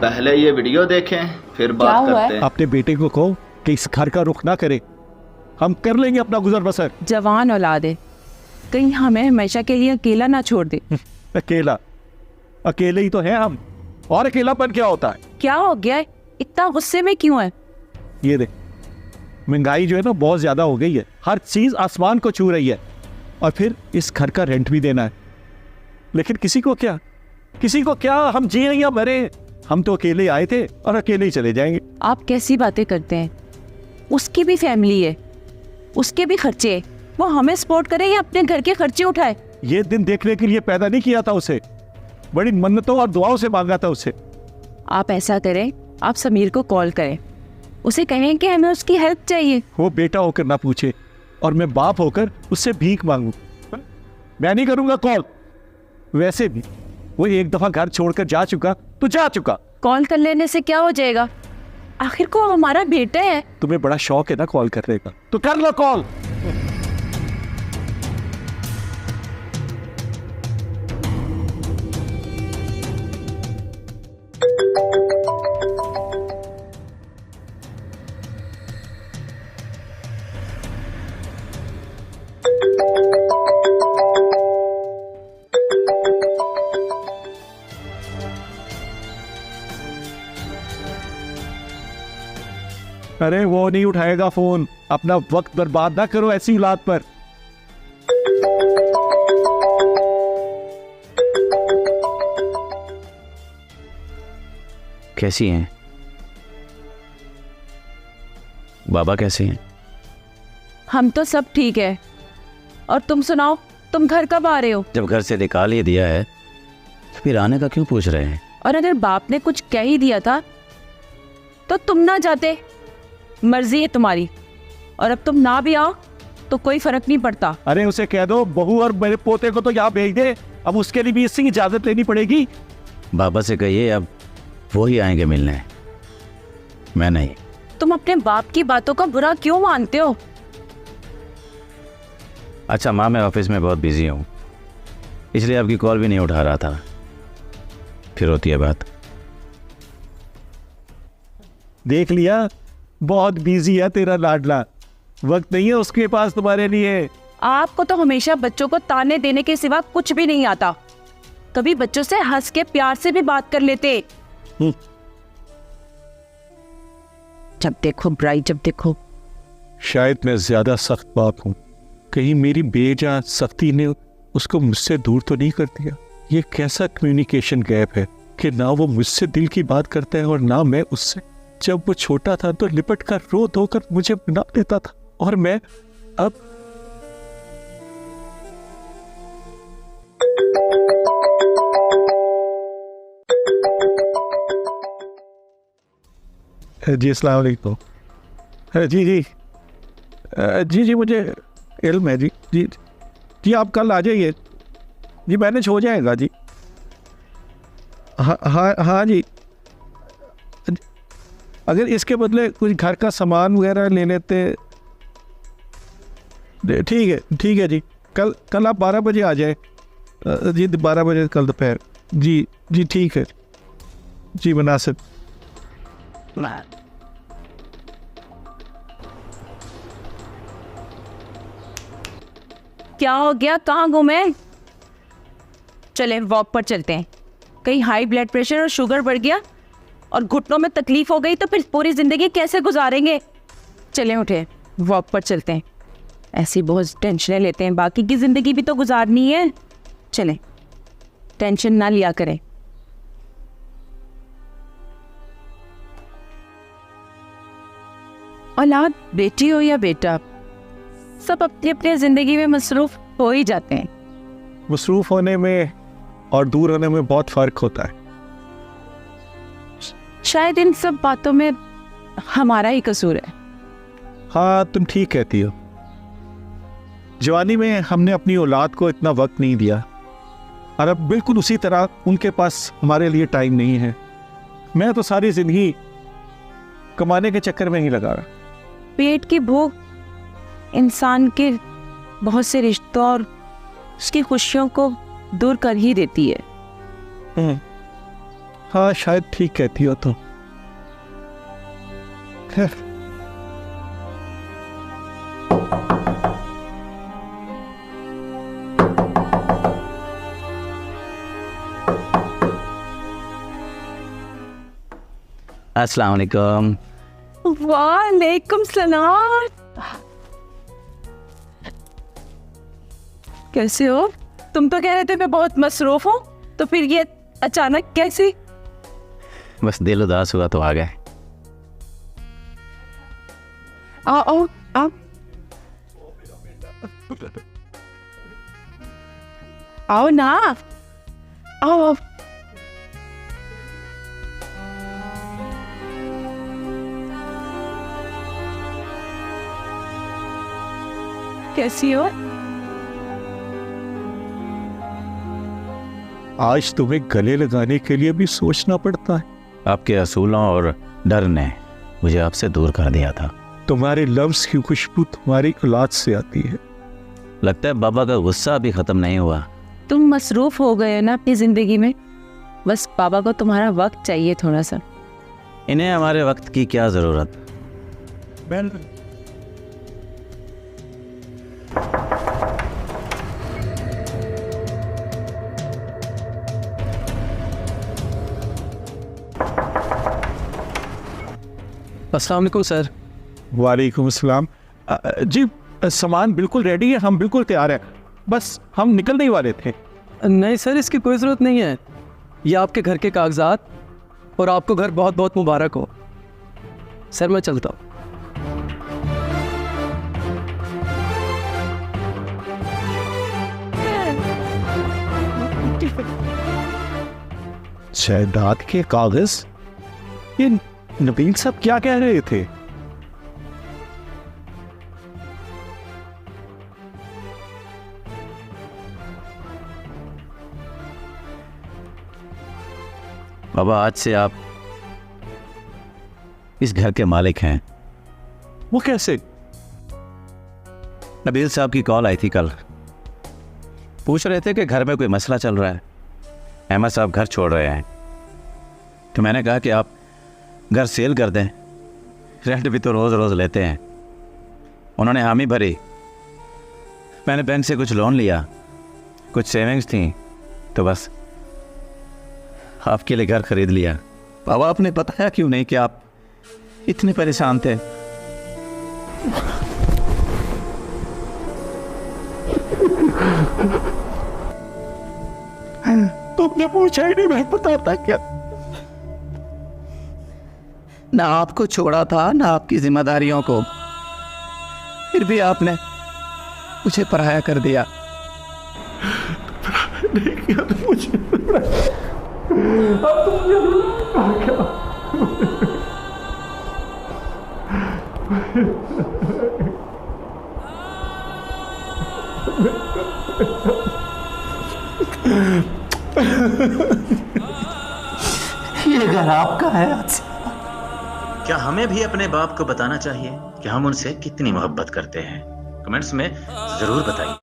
पहले ये वीडियो देखें फिर क्या बात हुआ है? करते हैं। अपने बेटे को कहो कि इस घर का रुख ना करे, हम कर लेंगे अपना गुजर बसर। जवान औलाद है, कहीं हमें हमेशा के लिए अकेला ना छोड़ दे। अकेला अकेले ही तो हैं हम, और अकेलापन क्या होता है? क्या हो गया है? इतना गुस्से में क्यों है? ये देख, महंगाई जो है ना बहुत ज्यादा हो गई है, हर चीज आसमान को छू रही है, और फिर इस घर का रेंट भी देना है। लेकिन किसी को क्या, हम जिए या मरे, हम तो अकेले आए थे और अकेले ही चले जाएंगे। आप कैसी बातें करते हैं? उसकी भी फैमिली है, उसके भी खर्चे है। वो हमें सपोर्ट करे या अपने घर के खर्चे उठाए? ये दिन देखने के लिए पैदा नहीं किया था उसे, बड़ी मन्नतों और दुआओं से मांगा था उसे। आप ऐसा करें, आप समीर को कॉल करें, उसे कहें कि हमें उसकी हेल्प चाहिए। वो बेटा होकर ना पूछे और मैं बाप होकर उससे भीख मांगू? मैं नहीं करूंगा कॉल। वैसे भी वो एक दफा घर छोड़कर जा चुका तो जा चुका। कॉल कर लेने से क्या हो जाएगा? आखिर को हमारा बेटा है। तुम्हें बड़ा शौक है ना कॉल करने का, तो कर लो कॉल। अरे वो नहीं उठाएगा फोन, अपना वक्त बर्बाद ना करो ऐसी औलाद पर। कैसी हैं बाबा, कैसे हैं? हम तो सब ठीक है, और तुम सुनाओ, तुम घर कब आ रहे हो? जब घर से निकाल ही दिया है तो फिर आने का क्यों पूछ रहे हैं? और अगर बाप ने कुछ कह ही दिया था तो तुम ना जाते। मर्जी है तुम्हारी, और अब तुम ना भी आओ तो कोई फर्क नहीं पड़ता। अरे उसे कह दो बहू और मेरे पोते को तो यहाँ भेज दे, अब उसके लिए भी इसकी इजाजत लेनी पड़ेगी। बाबा से कहिए अब वो ही आएंगे मिलने, मैं नहीं। तुम अपने बाप की बातों का बुरा क्यों मानते हो? अच्छा माँ, मैं ऑफिस में बहुत बिजी हूँ, इसलिए आपकी कॉल भी नहीं उठा रहा था। फिर होती है बात। देख लिया, बहुत बिजी है तेरा लाडला, वक्त नहीं है उसके पास तुम्हारे लिए। आपको तो हमेशा बच्चों को ताने देने के सिवा कुछ भी नहीं आता। कभी बच्चों से हंस के प्यार से भी बात कर लेते। जब देखो बुराई, जब देखो। शायद मैं ज्यादा सख्त बाप हूँ, कहीं मेरी बेजा सख्ती ने उसको मुझसे दूर तो नहीं कर दिया। ये कैसा कम्युनिकेशन गैप है कि ना वो मुझसे दिल की बात करता है और ना मैं उससे। जब वो छोटा था तो लिपट कर रो धो कर मुझे मना देता था, और मैं अब जी अस्सलाम वालेकुम। जी जी जी जी मुझे इल्म है जी। जी जी आप कल आ जाइए जी, मैनेज हो जाएगा जी। हाँ हाँ हाँ जी, अगर इसके बदले कुछ घर का सामान वगैरह ले लेते। ठीक है जी, कल आप 12 बजे आ जाए जी, 12 बजे कल दोपहर। जी जी ठीक है जी मुनासिब। क्या हो गया? कहाँ घूमे? चले वॉक पर चलते हैं। कहीं हाई ब्लड प्रेशर और शुगर बढ़ गया और घुटनों में तकलीफ हो गई तो फिर पूरी जिंदगी कैसे गुजारेंगे? चलें, उठे, वॉक पर चलते हैं। ऐसी बहुत टेंशनें लेते हैं, बाकी की जिंदगी भी तो गुजारनी है। चलें, टेंशन ना लिया करें। औलाद बेटी हो या बेटा, सब अपनी अपनी जिंदगी में मसरूफ हो ही जाते हैं। मसरूफ होने में और दूर होने में बहुत फर्क होता है। शायद इन सब बातों में हमारा ही कसूर है। हाँ तुम ठीक कहती हो, जवानी में हमने अपनी औलाद को इतना वक्त नहीं दिया, और अब बिल्कुल उसी तरह उनके पास हमारे लिए टाइम नहीं है। मैं तो सारी जिंदगी कमाने के चक्कर में ही लगा रहा। पेट की भूख इंसान के बहुत से रिश्तों और उसकी खुशियों को दूर कर ही देती है। हाँ शायद ठीक कहती हो तो। खैर, अस्सलाम वालेकुम। वालेकुम सलाम। कैसे हो? तुम तो कह रहे थे मैं बहुत मसरूफ हूँ, तो फिर ये अचानक कैसे? बस दिल उदास हुआ तो आ गए। आओ आओ आओ। आओ ना, आओ आओ। कैसी हो? आज तुम्हें गले लगाने के लिए भी सोचना पड़ता है। आपके असूलों और डर ने मुझे आपसे दूर कर दिया था। तुम्हारे लफ्ज की खुशबू तुम्हारी औलाद से आती है। लगता है बाबा का गुस्सा अभी खत्म नहीं हुआ। तुम मसरूफ हो गए हो ना अपनी जिंदगी में, बस बाबा को तुम्हारा वक्त चाहिए थोड़ा सा। इन्हें हमारे वक्त की क्या जरूरत। अस्सलाम वालेकुम सर। वालेकुम अस्सलाम। जी सामान बिल्कुल रेडी है, हम बिल्कुल तैयार हैं, बस हम निकलने ही वाले थे। नहीं सर, इसकी कोई ज़रूरत नहीं है। ये आपके घर के कागजात, और आपको घर बहुत बहुत मुबारक हो। सर मैं चलता हूँ। जायदाद के कागज? ये नबील साहब क्या कह रहे थे? बाबा आज से आप इस घर के मालिक हैं। वो कैसे? नबील साहब की कॉल आई थी कल, पूछ रहे थे कि घर में कोई मसला चल रहा है, अहमद साहब घर छोड़ रहे हैं। तो मैंने कहा कि आप घर सेल कर दें, रेंट भी तो रोज़ रोज़ लेते हैं। उन्होंने हामी भरी। मैंने बैंक से कुछ लोन लिया, कुछ सेविंग्स थी, तो बस आपके लिए घर खरीद लिया। बाबा आपने बताया क्यों नहीं कि आप इतने परेशान थे। तुमने पूछा ही नहीं, मैं बताता क्या? ना आपको छोड़ा था ना आपकी जिम्मेदारियों को, फिर भी आपने मुझे पराया कर दिया। ये घर आपका है आज से। क्या हमें भी अपने बाप को बताना चाहिए कि हम उनसे कितनी मोहब्बत करते हैं? कमेंट्स में जरूर बताइए।